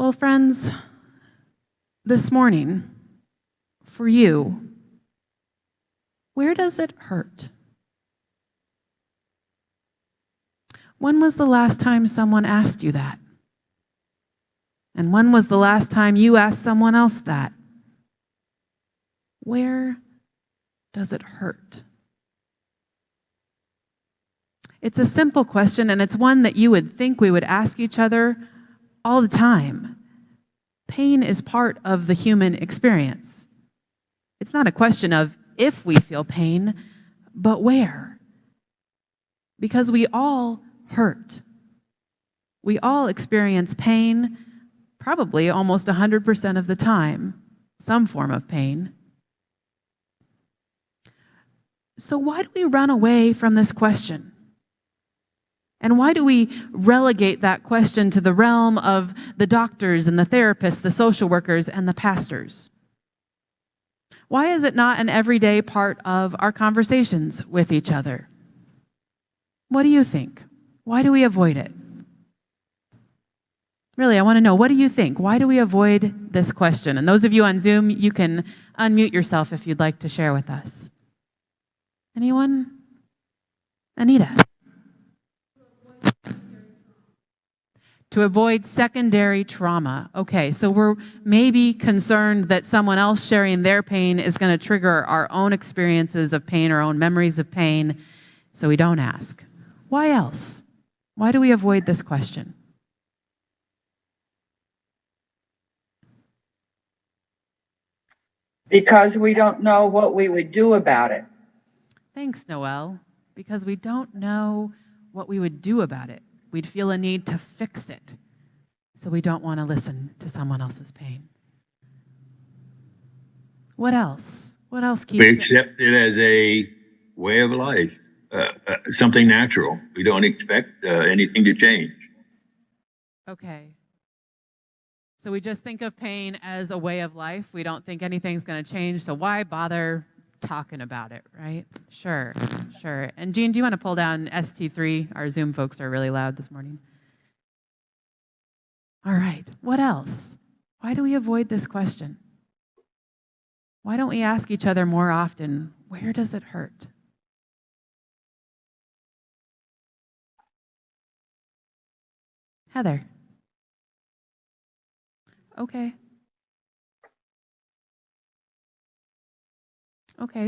Well, friends, this morning, for you, where does it hurt? When was the last time someone asked you that? And when was the last time you asked someone else that? Where does it hurt? It's a simple question, and it's one that you would think we would ask each other all the time. Pain is part of the human experience. It's not a question of if we feel pain, but where. Because we all hurt. We all experience pain, probably almost 100% of the time, some form of pain. So why do we run away from this question? And why do we relegate that question to the realm of the doctors and the therapists, the social workers and the pastors? Why is it not an everyday part of our conversations with each other? What do you think? Why do we avoid it? Really, I want to know, what do you think? Why do we avoid this question? And those of you on Zoom, you can unmute yourself if you'd like to share with us. Anyone? Anita? To avoid secondary trauma. Okay, so we're maybe concerned that someone else sharing their pain is going to trigger our own experiences of pain, our own memories of pain, so we don't ask. Why else? Why do we avoid this question? Because we don't know what we would do about it. Thanks, Noelle. Because we don't know what we would do about it. We'd feel a need to fix it. So we don't want to listen to someone else's pain. What else? What else keeps We accept it as a way of life, something natural. We don't expect anything to change. Okay. So we just think of pain as a way of life. We don't think anything's going to change, so why bother talking about it, right? Sure. And Jean, do you want to pull down ST3? Our Zoom folks are really loud this morning. All right, what else? Why do we avoid this question? Why don't we ask each other more often, where does it hurt? Heather. Okay,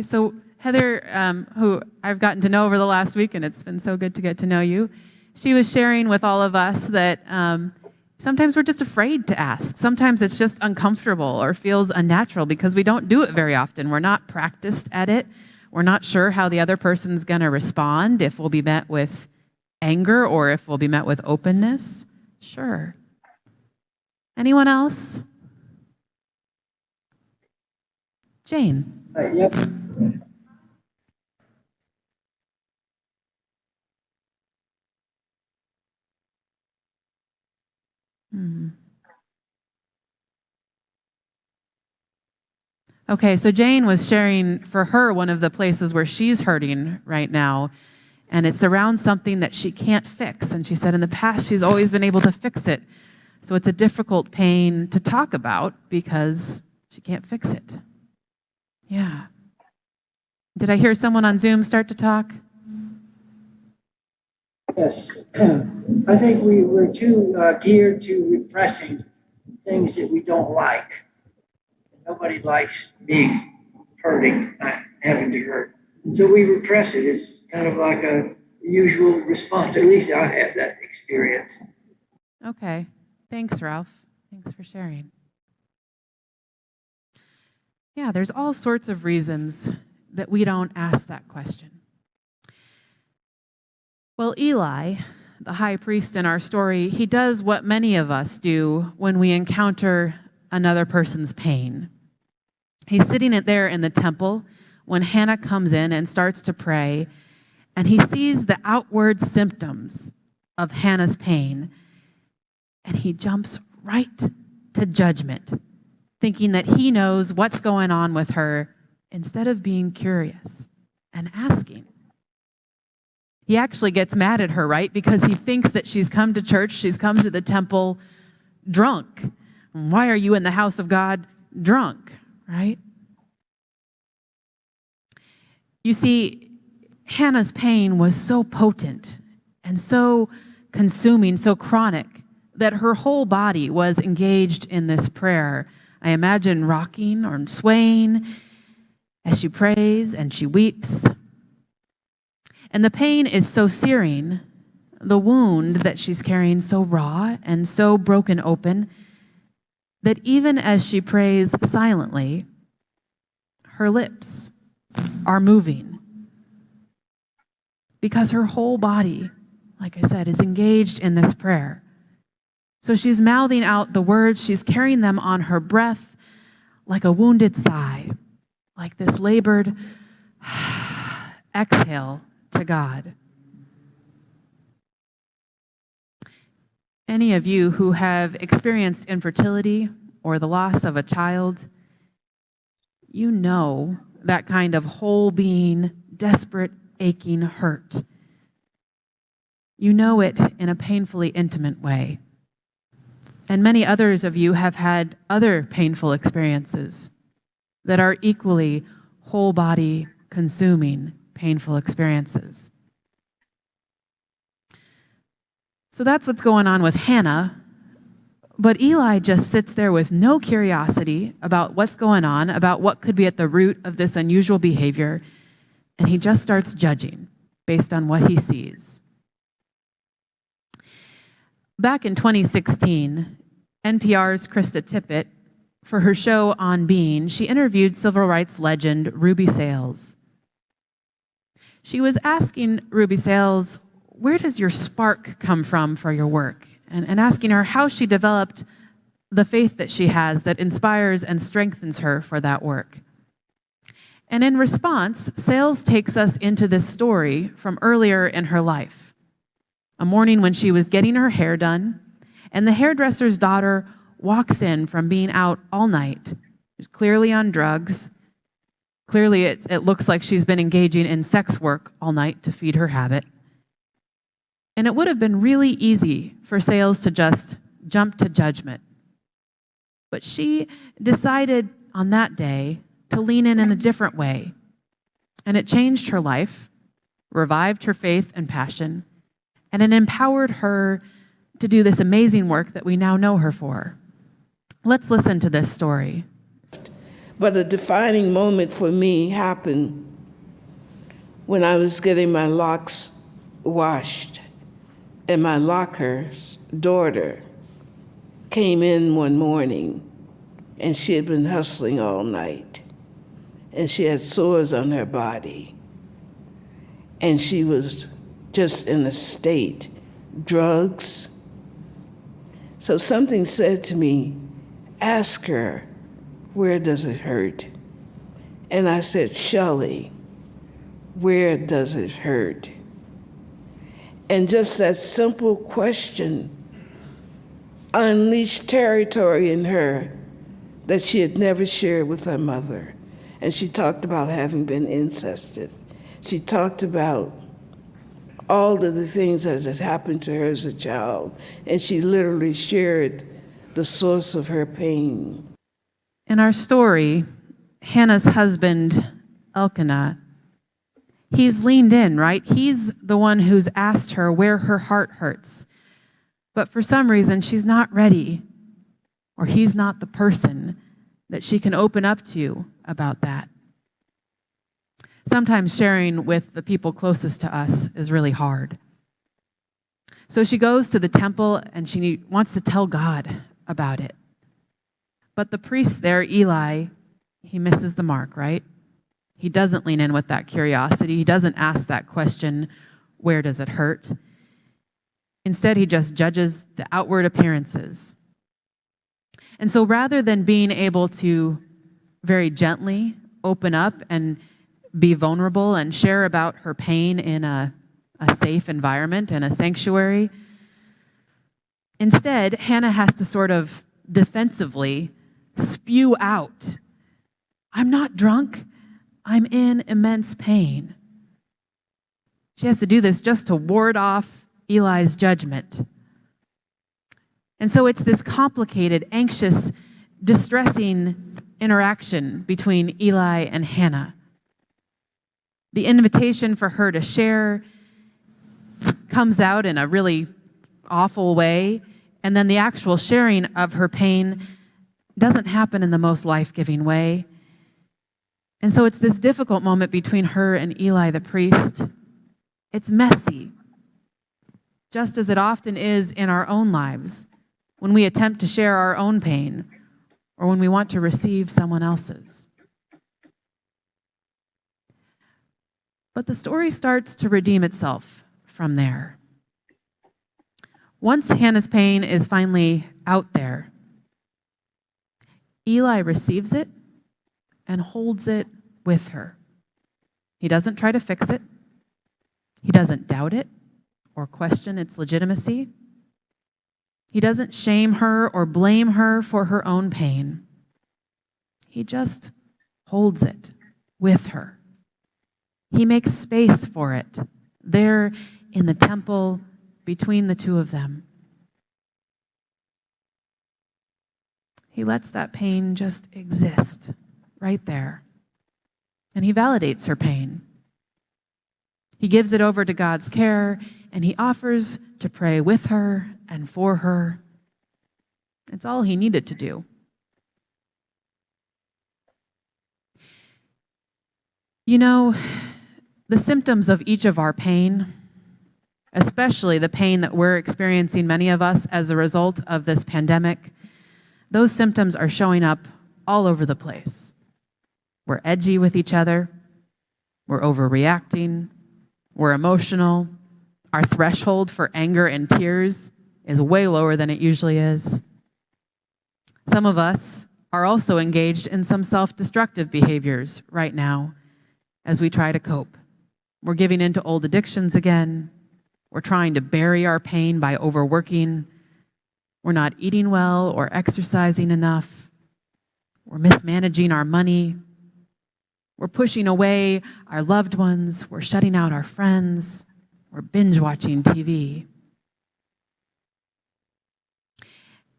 so Heather, who I've gotten to know over the last week, and it's been so good to get to know you, she was sharing with all of us that sometimes we're just afraid to ask. Sometimes it's just uncomfortable or feels unnatural because we don't do it very often. We're not practiced at it. We're not sure how the other person's going to respond, if we'll be met with anger or if we'll be met with openness. Sure. Anyone else? Jane. Yep. Okay, so Jane was sharing for her one of the places where she's hurting right now, and it's around something that she can't fix. And she said in the past she's always been able to fix it. So it's a difficult pain to talk about because she can't fix it. Yeah. Did I hear someone on Zoom start to talk? Yes. I think we're too geared to repressing things that we don't like. Nobody likes being hurting, not having to hurt. So we repress it. It's kind of like a usual response. At least I have that experience. Okay. Thanks, Ralph. Thanks for sharing. Yeah, there's all sorts of reasons that we don't ask that question. Well, Eli, the high priest in our story, he does what many of us do when we encounter another person's pain. He's sitting there in the temple when Hannah comes in and starts to pray, and he sees the outward symptoms of Hannah's pain, and he jumps right to judgment, thinking that he knows what's going on with her instead of being curious and asking. He actually gets mad at her, right? Because he thinks that she's come to church, she's come to the temple drunk. Why are you in the house of God drunk, right? You see, Hannah's pain was so potent and so consuming, so chronic, that her whole body was engaged in this prayer. I imagine rocking or swaying as she prays and she weeps. And the pain is so searing, the wound that she's carrying so raw and so broken open, that even as she prays silently, her lips are moving. Because her whole body, like I said, is engaged in this prayer. So she's mouthing out the words, she's carrying them on her breath like a wounded sigh, like this labored exhale to God. Any of you who have experienced infertility or the loss of a child, you know that kind of whole being, desperate, aching hurt. You know it in a painfully intimate way. And many others of you have had other painful experiences that are equally whole body consuming painful experiences. So that's what's going on with Hannah. But Eli just sits there with no curiosity about what's going on, about what could be at the root of this unusual behavior, and he just starts judging based on what he sees. Back in 2016, NPR's Krista Tippett, for her show On Being, she interviewed civil rights legend Ruby Sales. She was asking Ruby Sales, where does your spark come from for your work? And asking her how she developed the faith that she has that inspires and strengthens her for that work. And in response, Sales takes us into this story from earlier in her life. A morning when she was getting her hair done, and the hairdresser's daughter walks in from being out all night. She's clearly on drugs. Clearly, it looks like she's been engaging in sex work all night to feed her habit. And it would have been really easy for Sales to just jump to judgment. But she decided on that day to lean in a different way. And it changed her life, revived her faith and passion, and it empowered her to do this amazing work that we now know her for. Let's listen to this story. But a defining moment for me happened when I was getting my locks washed, and my locker's daughter came in one morning, and she had been hustling all night, and she had sores on her body, and she was just in a state, drugs. So something said to me, ask her, where does it hurt? And I said, Shelley, where does it hurt? And just that simple question unleashed territory in her that she had never shared with her mother. And she talked about having been incested. She talked about all of the things that had happened to her as a child. And she literally shared the source of her pain. In our story, Hannah's husband, Elkanah, he's leaned in, right? He's the one who's asked her where her heart hurts. But for some reason, she's not ready, or he's not the person that she can open up to about that. Sometimes sharing with the people closest to us is really hard. So she goes to the temple and she wants to tell God about it. But the priest there, Eli, he misses the mark, right? He doesn't lean in with that curiosity. He doesn't ask that question, where does it hurt? Instead, he just judges the outward appearances. And so rather than being able to very gently open up and be vulnerable and share about her pain in a safe environment and a sanctuary, instead, Hannah has to sort of defensively spew out, I'm not drunk, I'm in immense pain. She has to do this just to ward off Eli's judgment. And so it's this complicated, anxious, distressing interaction between Eli and Hannah. The invitation for her to share comes out in a really awful way, and then the actual sharing of her pain doesn't happen in the most life-giving way. And so it's this difficult moment between her and Eli the priest. It's messy, just as it often is in our own lives when we attempt to share our own pain or when we want to receive someone else's. But the story starts to redeem itself from there. Once Hannah's pain is finally out there, Eli receives it and holds it with her. He doesn't try to fix it. He doesn't doubt it or question its legitimacy. He doesn't shame her or blame her for her own pain. He just holds it with her. He makes space for it there in the temple between the two of them. He lets that pain just exist right there. And he validates her pain. He gives it over to God's care, and he offers to pray with her and for her. It's all he needed to do. You know, the symptoms of each of our pain, especially the pain that we're experiencing, many of us, as a result of this pandemic, those symptoms are showing up all over the place. We're edgy with each other. We're overreacting. We're emotional. Our threshold for anger and tears is way lower than it usually is. Some of us are also engaged in some self-destructive behaviors right now as we try to cope. We're giving in to old addictions again. We're trying to bury our pain by overworking. We're not eating well or exercising enough. We're mismanaging our money. We're pushing away our loved ones. We're shutting out our friends. We're binge watching TV.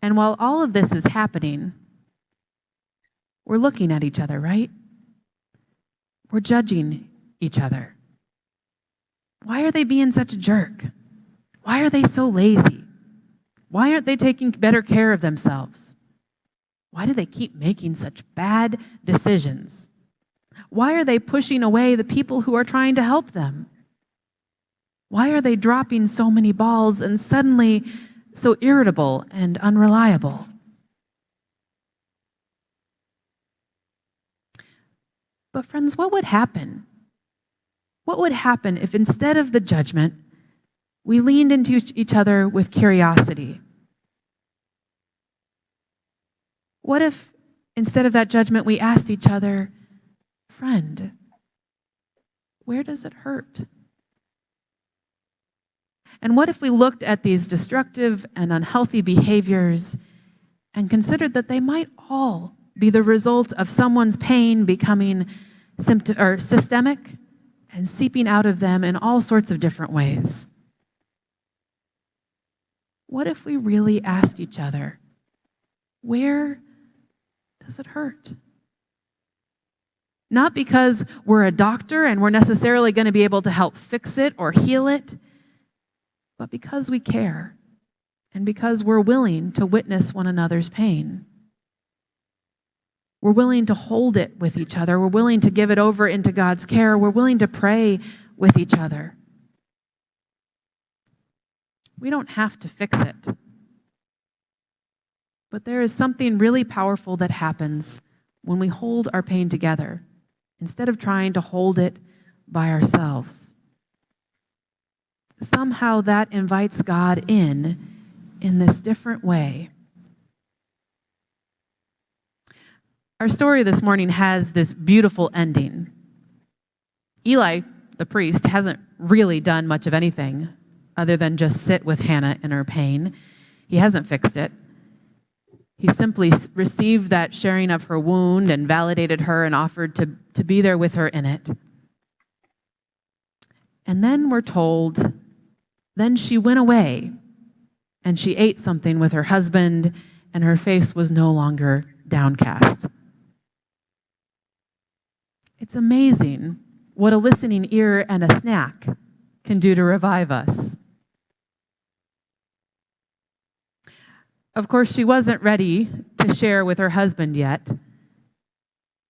And while all of this is happening, we're looking at each other, right? We're judging each other. Why are they being such a jerk? Why are they so lazy? Why aren't they taking better care of themselves? Why do they keep making such bad decisions? Why are they pushing away the people who are trying to help them? Why are they dropping so many balls and suddenly so irritable and unreliable? But friends, what would happen? What would happen if instead of the judgment, we leaned into each other with curiosity? What if instead of that judgment, we asked each other, friend, where does it hurt? And what if we looked at these destructive and unhealthy behaviors and considered that they might all be the result of someone's pain becoming systemic and seeping out of them in all sorts of different ways? What if we really asked each other, where does it hurt? Not because we're a doctor and we're necessarily going to be able to help fix it or heal it, but because we care and because we're willing to witness one another's pain. We're willing to hold it with each other. We're willing to give it over into God's care. We're willing to pray with each other. We don't have to fix it. But there is something really powerful that happens when we hold our pain together instead of trying to hold it by ourselves. Somehow that invites God in this different way. Our story this morning has this beautiful ending. Eli, the priest, hasn't really done much of anything other than just sit with Hannah in her pain. He hasn't fixed it. He simply received that sharing of her wound and validated her and offered to be there with her in it. And then we're told, then she went away and she ate something with her husband, and her face was no longer downcast. It's amazing what a listening ear and a snack can do to revive us. Of course, she wasn't ready to share with her husband yet,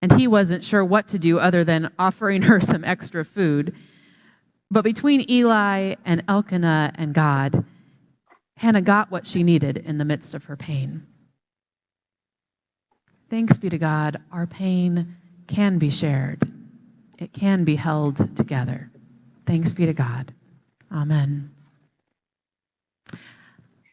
and he wasn't sure what to do other than offering her some extra food. But between Eli and Elkanah and God, Hannah got what she needed in the midst of her pain. Thanks be to God, our pain can be shared. It can be held together. Thanks be to God. Amen.